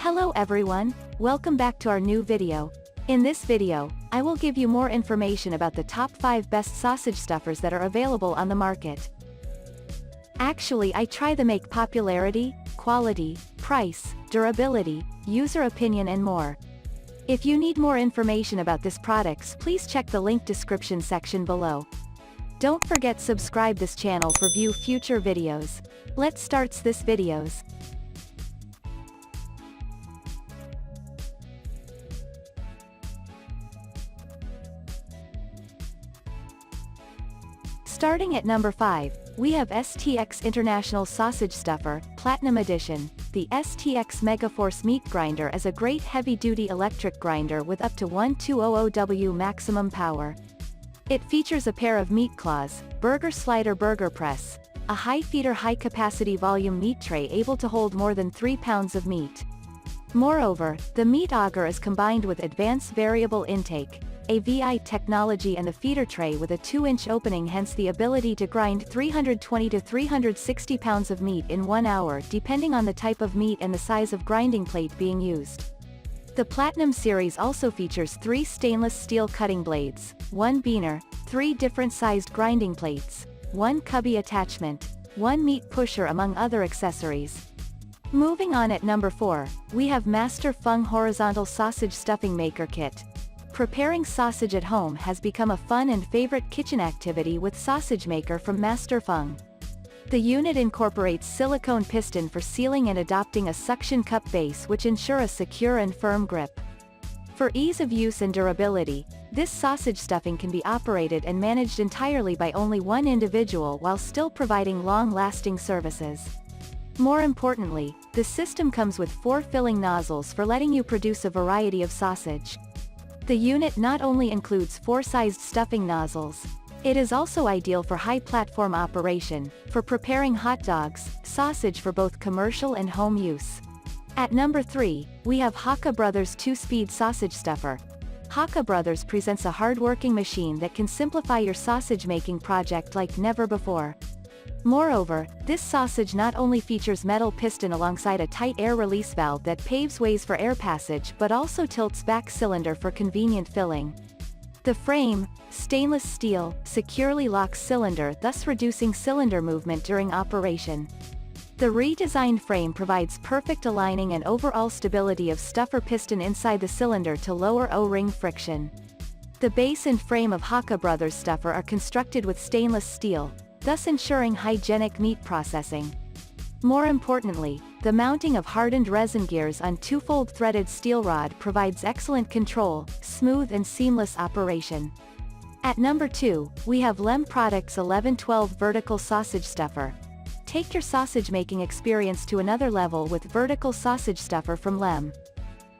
Hello everyone, welcome back to our new video. In this video, I will give you more information about the top 5 best sausage stuffers that are available on the market. Actually, I try to make popularity, quality, price, durability, user opinion and more. If you need more information about these products, please check the link description section below. Don't forget subscribe this channel for view future videos. Let's starts this videos. Starting at number 5, we have STX International Sausage Stuffer, Platinum Edition. The STX Megaforce Meat Grinder is a great heavy-duty electric grinder with up to 1200W maximum power. It features a pair of meat claws, burger slider burger press, a high-feeder high-capacity volume meat tray able to hold more than 3 pounds of meat. Moreover, the meat auger is combined with advanced variable intake, AVI technology and the feeder tray with a 2-inch opening, hence the ability to grind 320 to 360 pounds of meat in 1 hour depending on the type of meat and the size of grinding plate being used. The Platinum series also features 3 stainless steel cutting blades, 1 beaner, 3 different sized grinding plates, 1 cubby attachment, 1 meat pusher among other accessories. Moving on at number 4, we have Master Fung Horizontal Sausage Stuffing Maker Kit. Preparing sausage at home has become a fun and favorite kitchen activity with Sausage Maker from Master Fung. The unit incorporates silicone piston for sealing and adopting a suction cup base which ensure a secure and firm grip. For ease of use and durability, this sausage stuffing can be operated and managed entirely by only one individual while still providing long-lasting services. More importantly, the system comes with 4 filling nozzles for letting you produce a variety of sausage. The unit not only includes 4 sized stuffing nozzles, it is also ideal for high platform operation, for preparing hot dogs, sausage for both commercial and home use. At number 3, we have Haka Brothers 2-Speed Sausage Stuffer. Haka Brothers presents a hard-working machine that can simplify your sausage making project like never before. Moreover, this sausage not only features metal piston alongside a tight air release valve that paves ways for air passage but also tilts back cylinder for convenient filling. The frame, stainless steel, securely locks cylinder, thus reducing cylinder movement during operation. The redesigned frame provides perfect aligning and overall stability of stuffer piston inside the cylinder to lower O-ring friction. The base and frame of Haka Brothers stuffer are constructed with stainless steel, thus ensuring hygienic meat processing. More importantly, the mounting of hardened resin gears on 2-fold threaded steel rod provides excellent control, smooth and seamless operation. At number 2, we have Lem Products 1112 Vertical Sausage Stuffer. Take your sausage making experience to another level with Vertical Sausage Stuffer from Lem.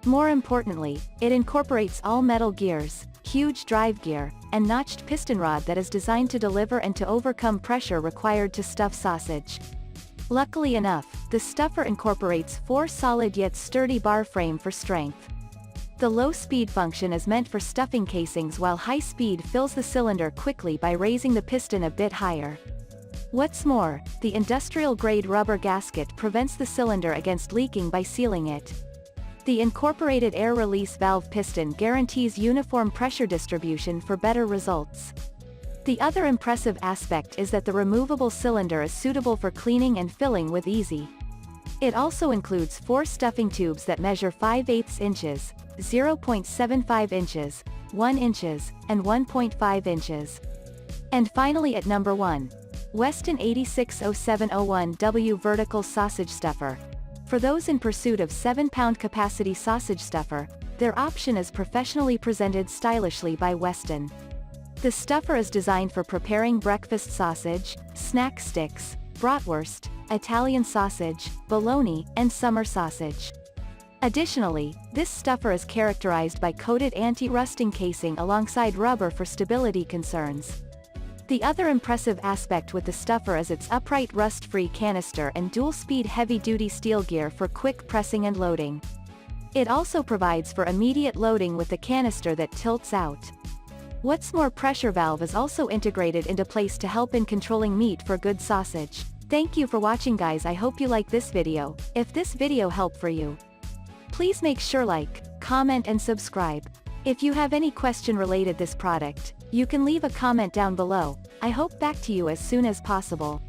More importantly, it incorporates all metal gears, huge drive gear, and notched piston rod that is designed to deliver and to overcome pressure required to stuff sausage. Luckily enough, the stuffer incorporates 4 solid yet sturdy bar frame for strength. The low speed function is meant for stuffing casings while high speed fills the cylinder quickly by raising the piston a bit higher. What's more, the industrial grade rubber gasket prevents the cylinder against leaking by sealing it. The incorporated air release valve piston guarantees uniform pressure distribution for better results. The other impressive aspect is that the removable cylinder is suitable for cleaning and filling with ease. It also includes 4 stuffing tubes that measure 5/8 inches, 0.75 inches, 1 inches, and 1.5 inches. And finally at number 1, Weston 860701W Vertical Sausage Stuffer. For those in pursuit of 7-pound capacity sausage stuffer, their option is professionally presented stylishly by Weston. The stuffer is designed for preparing breakfast sausage, snack sticks, bratwurst, Italian sausage, bologna, and summer sausage. Additionally, this stuffer is characterized by coated anti-rusting casing alongside rubber for stability concerns. The other impressive aspect with the stuffer is its upright rust-free canister and dual-speed heavy-duty steel gear for quick pressing and loading. It also provides for immediate loading with the canister that tilts out. What's more, pressure valve is also integrated into place to help in controlling meat for good sausage. Thank you for watching guys, I hope you like this video. If this video helped for you, Please make sure like, comment and subscribe. If you have any question related this product, you can leave a comment down below. I hope back to you as soon as possible.